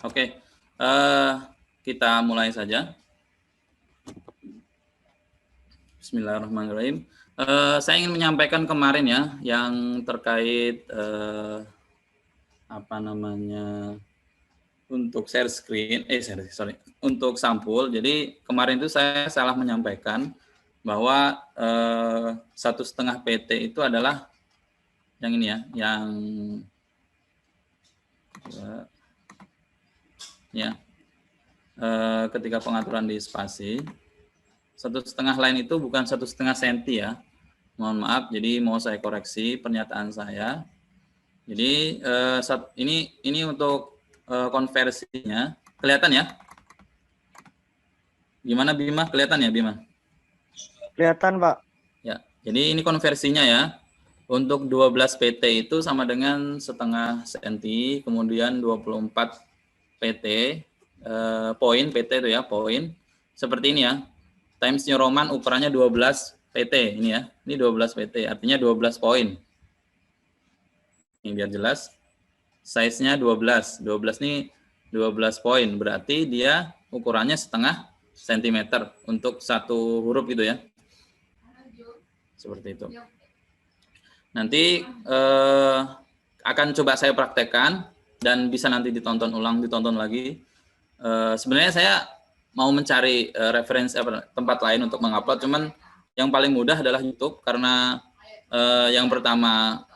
Oke, kita mulai saja. Bismillahirrahmanirrahim. Saya ingin menyampaikan kemarin ya, yang terkait untuk share screen, untuk sampul. Jadi kemarin itu saya salah menyampaikan bahwa 1,5 PT itu adalah yang ini ya, ketika pengaturan di spasi 1,5 line itu bukan 1,5 senti ya. Mohon maaf, jadi mau saya koreksi pernyataan saya. Jadi ini untuk konversinya kelihatan ya? Gimana Bima? Kelihatan ya Bima? Kelihatan, Pak. Ya, jadi ini konversinya ya. Untuk 12 PT itu sama dengan 1,5 senti, kemudian 24 PT, poin PT itu ya, poin. Seperti ini ya. Times New Roman ukurannya 12 PT ini ya. Ini 12 PT, artinya 12 poin. Ini biar jelas. Size-nya 12. 12 ini 12 poin, berarti dia ukurannya 0,5 sentimeter untuk satu huruf gitu ya. Seperti itu. Nanti akan coba saya praktekkan dan bisa nanti ditonton ulang, ditonton lagi. Sebenarnya saya mau mencari referensi tempat lain untuk mengupload, cuman yang paling mudah adalah YouTube karena yang pertama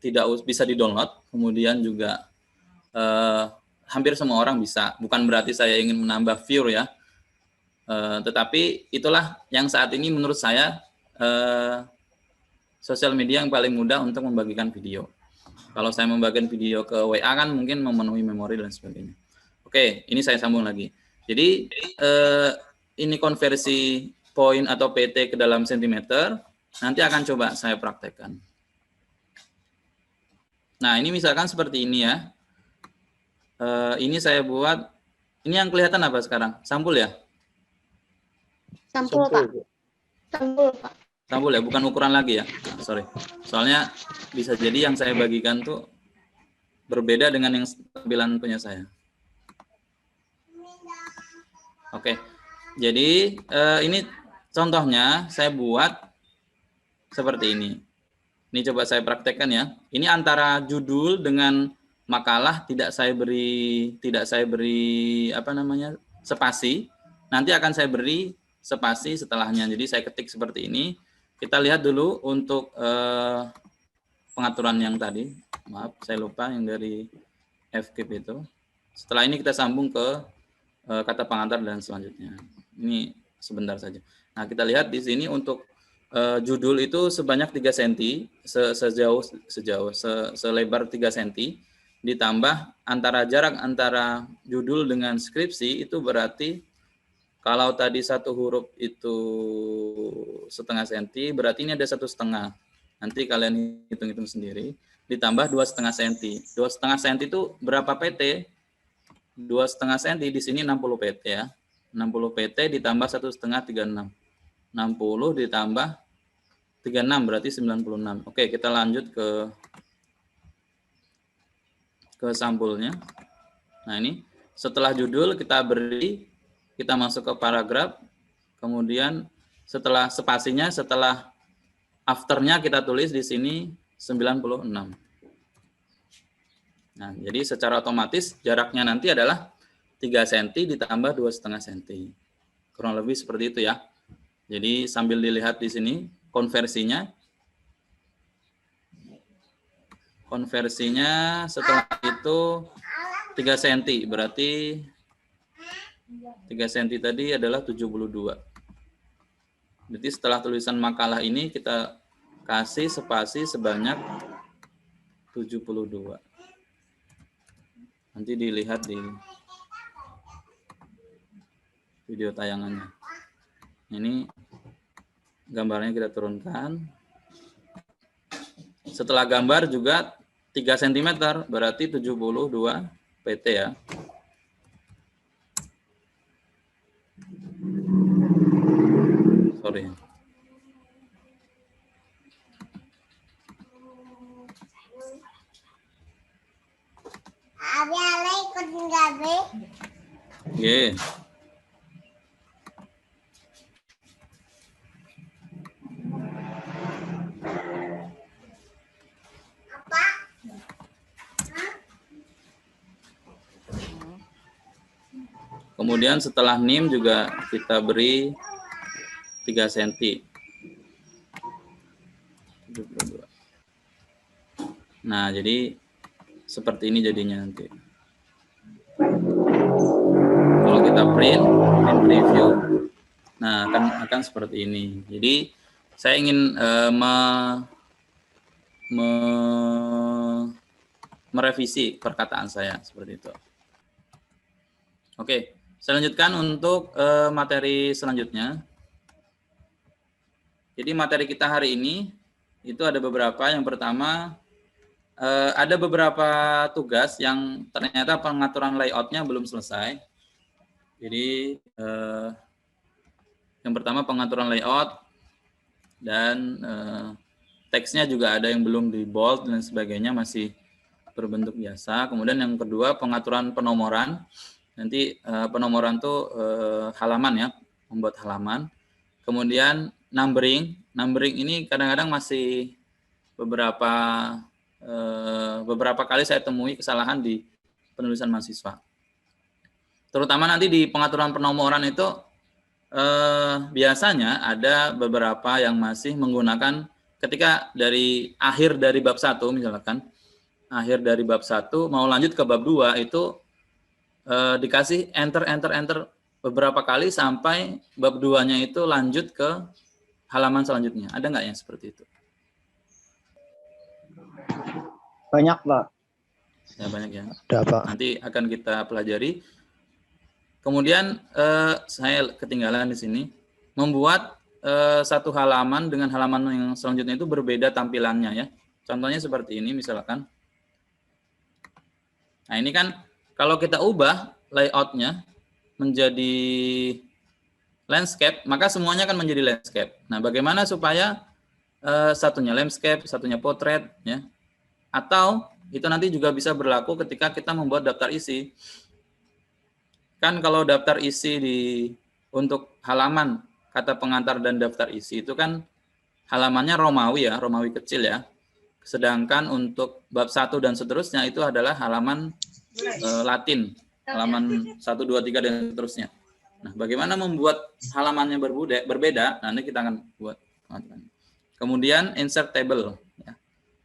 tidak bisa di-download, kemudian juga hampir semua orang bisa. Bukan berarti saya ingin menambah view ya, tetapi itulah yang saat ini menurut saya sosial media yang paling mudah untuk membagikan video. Kalau saya membagikan video ke WA kan mungkin memenuhi memori dan sebagainya. Oke, ini saya sambung lagi. Jadi ini konversi poin atau PT ke dalam sentimeter, nanti akan coba saya praktekkan. Nah, ini misalkan seperti ini ya. Ini saya buat, ini yang kelihatan apa sekarang? Sampul ya? Sampul, Pak. Sampul, Pak. Sampul ya, bukan ukuran lagi ya. Sorry. Soalnya bisa jadi yang saya bagikan tuh berbeda dengan yang tampilan punya saya. Oke. Jadi ini contohnya saya buat seperti ini. Ini coba saya praktekkan ya. Ini antara judul dengan makalah tidak saya beri spasi. Nanti akan saya beri spasi setelahnya. Jadi saya ketik seperti ini. Kita lihat dulu untuk pengaturan yang tadi. Maaf, saya lupa yang dari FKIP itu. Setelah ini kita sambung ke kata pengantar dan selanjutnya. Ini sebentar saja. Nah, kita lihat di sini untuk judul itu sebanyak 3 cm, selebar 3 cm, ditambah jarak antara judul dengan skripsi itu berarti kalau tadi satu huruf itu 0,5 cm, berarti ini ada 1,5. Nanti kalian hitung-hitung sendiri. Ditambah 2,5 cm. 2,5 cm itu berapa PT? 2,5 cm di sini 60 PT ya. 60 PT ditambah 1,5 36. 60 ditambah 36 berarti 96. Oke, kita lanjut ke sampulnya. Nah, ini setelah judul kita masuk ke paragraf. Kemudian setelah spasinya, setelah afternya kita tulis di sini 96. Nah, jadi secara otomatis jaraknya nanti adalah 3 cm ditambah 2,5 cm. Kurang lebih seperti itu ya. Jadi sambil dilihat di sini konversinya. Konversinya setelah itu 3 cm, berarti 3 cm tadi adalah 72. Berarti setelah tulisan makalah ini kita kasih spasi sebanyak 72. Nanti dilihat di video tayangannya. Ini gambarnya kita turunkan. Setelah gambar juga 3 cm, berarti 72 PT ya. Sorry. Oke. Kemudian setelah NIM juga kita beri 3 cm. Nah, jadi seperti ini jadinya nanti. Kalau kita print preview, nah akan seperti ini. Jadi saya ingin merevisi perkataan saya seperti itu. Oke, saya lanjutkan untuk materi selanjutnya. Jadi materi kita hari ini itu ada beberapa. Yang pertama, ada beberapa tugas yang ternyata pengaturan layoutnya belum selesai. Jadi yang pertama pengaturan layout dan teksnya juga ada yang belum di bold dan sebagainya, masih berbentuk biasa. Kemudian yang kedua pengaturan penomoran. Nanti penomoran tuh halaman ya, membuat halaman. Kemudian numbering ini kadang-kadang masih beberapa kali saya temui kesalahan di penulisan mahasiswa. Terutama nanti di pengaturan penomoran itu biasanya ada beberapa yang masih menggunakan ketika dari akhir dari bab 1 misalkan, akhir dari bab 1 mau lanjut ke bab 2 itu dikasih enter beberapa kali sampai bab 2-nya itu lanjut ke halaman selanjutnya. Ada nggak yang seperti itu? Banyak, Pak. Ya, banyak ya. Ada, Pak. Nanti akan kita pelajari. Kemudian saya ketinggalan di sini, membuat satu halaman dengan halaman yang selanjutnya itu berbeda tampilannya ya. Contohnya seperti ini misalkan. Nah ini kan kalau kita ubah layoutnya menjadi landscape, maka semuanya akan menjadi landscape. Nah bagaimana supaya satunya landscape, satunya portrait ya. Atau itu nanti juga bisa berlaku ketika kita membuat daftar isi. Kan kalau daftar isi untuk halaman kata pengantar dan daftar isi itu kan halamannya Romawi ya, Romawi kecil ya. Sedangkan untuk bab 1 dan seterusnya itu adalah halaman Latin, halaman 1, 2, 3 dan seterusnya. Nah, bagaimana membuat halamannya berbeda? Nanti kita akan buat. Kemudian insert table, ya.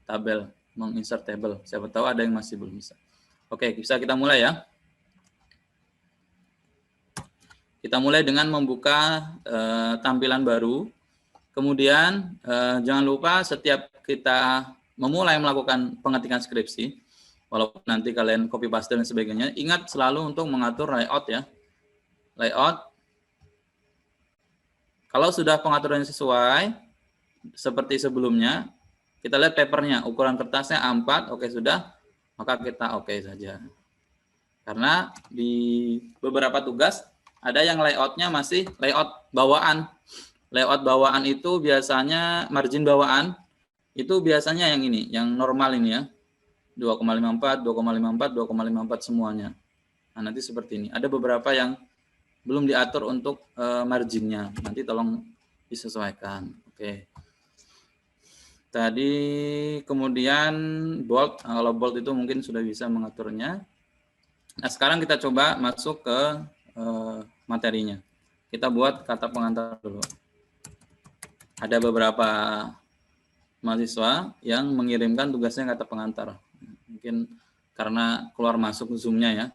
Tabel, menginsert table. Siapa tahu ada yang masih belum bisa. Oke, bisa kita mulai ya. Kita mulai dengan membuka tampilan baru. Kemudian jangan lupa setiap kita memulai melakukan pengetikan skripsi, walaupun nanti kalian copy paste dan sebagainya, ingat selalu untuk mengatur layout ya. Layout. Kalau sudah pengaturannya sesuai seperti sebelumnya, kita lihat papernya, ukuran kertasnya A4, oke sudah, maka kita oke saja. Karena di beberapa tugas ada yang layoutnya masih layout bawaan. Layout bawaan itu biasanya margin bawaan itu biasanya yang ini, yang normal ini ya. 2,54, 2,54, 2,54 semuanya. Nah, nanti seperti ini. Ada beberapa yang belum diatur untuk marginnya. Nanti tolong disesuaikan. Oke. Tadi kemudian bold. Kalau bold itu mungkin sudah bisa mengaturnya. Nah, sekarang kita coba masuk ke materinya. Kita buat kata pengantar dulu. Ada beberapa mahasiswa yang mengirimkan tugasnya kata pengantar. Mungkin karena keluar masuk Zoom-nya ya.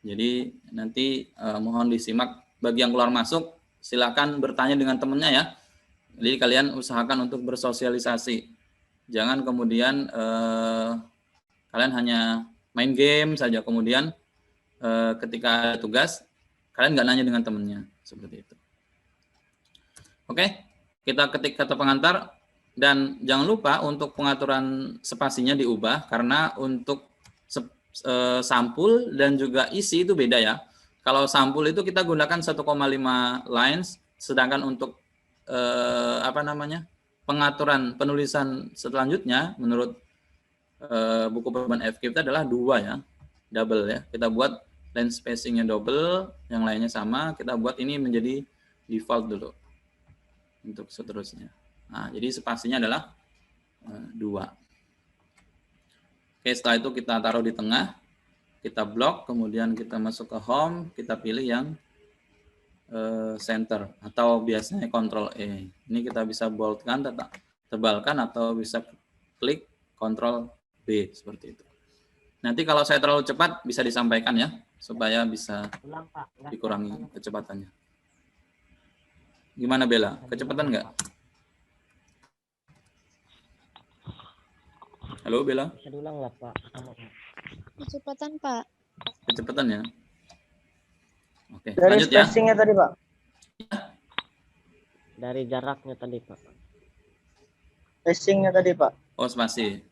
Jadi nanti mohon disimak. Bagi yang keluar masuk, silakan bertanya dengan temannya ya. Jadi kalian usahakan untuk bersosialisasi. Jangan kemudian kalian hanya main game saja. Kemudian ketika ada tugas, kalian nggak nanya dengan temannya. Seperti itu. Oke, kita ketik kata pengantar. Dan jangan lupa untuk pengaturan spasinya diubah karena untuk sampul dan juga isi itu beda ya. Kalau sampul itu kita gunakan 1,5 lines, sedangkan untuk pengaturan penulisan selanjutnya menurut buku perubahan FK itu adalah 2 ya, double ya. Kita buat line spacingnya double, yang lainnya sama, kita buat ini menjadi default dulu untuk seterusnya. Nah, jadi spasinya adalah 2. Oke, setelah itu kita taruh di tengah, kita blok, kemudian kita masuk ke home, kita pilih yang center atau biasanya Ctrl E. Ini kita bisa boldkan, tebalkan, atau bisa klik Ctrl B seperti itu. Nanti kalau saya terlalu cepat bisa disampaikan ya, supaya bisa dikurangi kecepatannya. Gimana Bella? Kecepatan nggak? Halo Bella? Bisa diulang lah Pak. Kecepatan, Pak. Kecepatan ya? Oke, Dari lanjut ya. spacingnya tadi, Pak. Dari jaraknya tadi Pak. Spacingnya tadi, Pak. Oh, spasi.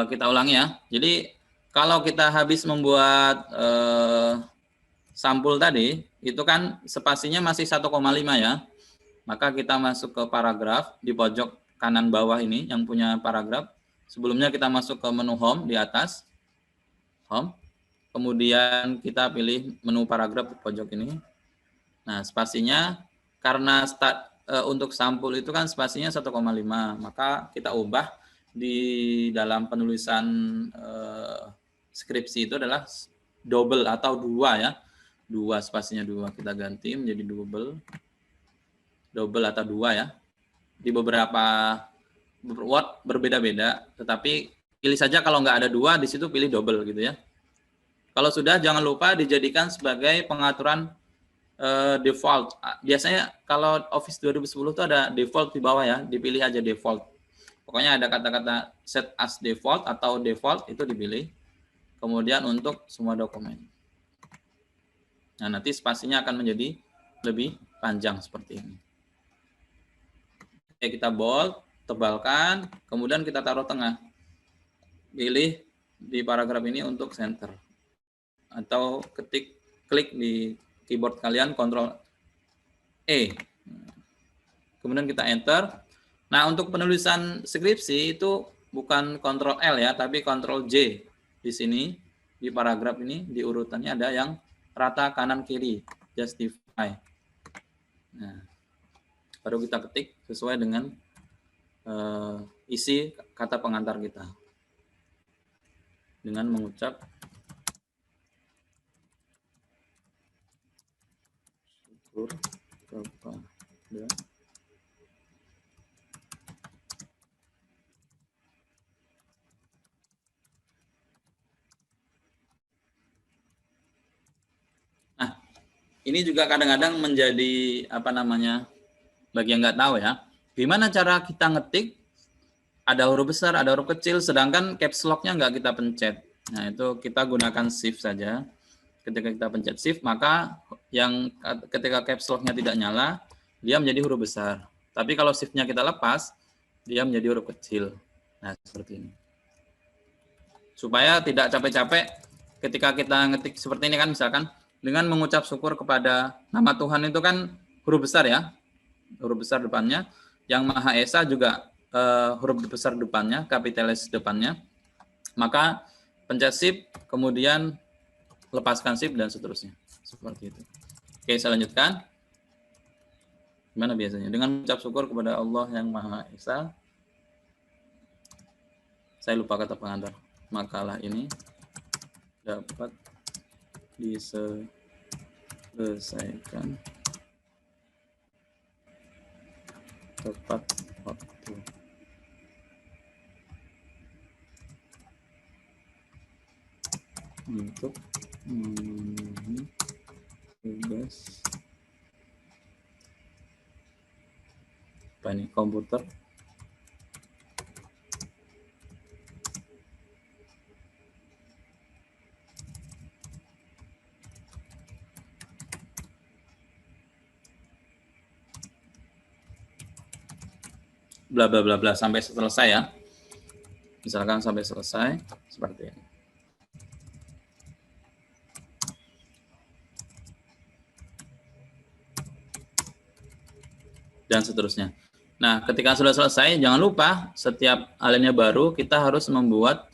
Kita ulangi ya. Jadi kalau kita habis membuat sampul tadi, itu kan spasinya masih 1,5 ya. Maka kita masuk ke paragraf di pojok kanan bawah ini yang punya paragraf. Sebelumnya kita masuk ke menu home di atas. Home. Kemudian kita pilih menu paragraf di pojok ini. Nah, spasinya karena untuk sampul itu kan spasinya 1,5, maka kita ubah di dalam penulisan skripsi itu adalah double atau 2 ya. 2, spasinya 2 kita ganti menjadi double atau 2 ya. Di beberapa Word berbeda-beda, tetapi pilih saja kalau nggak ada 2 di situ pilih double gitu ya. Kalau sudah jangan lupa dijadikan sebagai pengaturan default. Biasanya kalau Office 2010 itu ada default di bawah ya, dipilih aja default. Pokoknya ada kata-kata set as default atau default itu dipilih. Kemudian untuk semua dokumen. Nah, nanti spasinya akan menjadi lebih panjang seperti ini. Oke, kita bold, tebalkan, kemudian kita taruh tengah. Pilih di paragraf ini untuk center. Atau klik di keyboard kalian Ctrl E. Kemudian kita enter. Nah, untuk penulisan skripsi itu bukan Ctrl L ya, tapi Ctrl J. Di sini, di paragraf ini, di urutannya ada yang rata kanan kiri, justify. Nah, baru kita ketik sesuai dengan isi kata pengantar kita. Dengan mengucap syukur kepada ini juga kadang-kadang menjadi bagi yang nggak tahu ya, gimana cara kita ngetik ada huruf besar, ada huruf kecil, sedangkan caps lock-nya nggak kita pencet. Nah, itu kita gunakan shift saja. Ketika kita pencet shift, maka yang ketika caps lock-nya tidak nyala, dia menjadi huruf besar. Tapi kalau shift-nya kita lepas, dia menjadi huruf kecil. Nah, seperti ini. Supaya tidak capek-capek ketika kita ngetik seperti ini kan, misalkan dengan mengucap syukur kepada nama Tuhan itu kan huruf besar ya, huruf besar depannya. Yang Maha Esa juga huruf besar depannya, kapitalis depannya. Maka pencet shift, kemudian lepaskan shift dan seterusnya. Seperti itu. Oke, saya lanjutkan. Gimana biasanya? Dengan mengucap syukur kepada Allah yang Maha Esa. Saya lupa kata pengantar. Makalah ini dapat diselesaikan tepat waktu. Untuk memenuhi tugas apa ini, komputer bla bla bla bla sampai selesai ya. Misalkan sampai selesai seperti ini. Dan seterusnya. Nah, ketika sudah selesai, jangan lupa setiap alinea baru kita harus membuat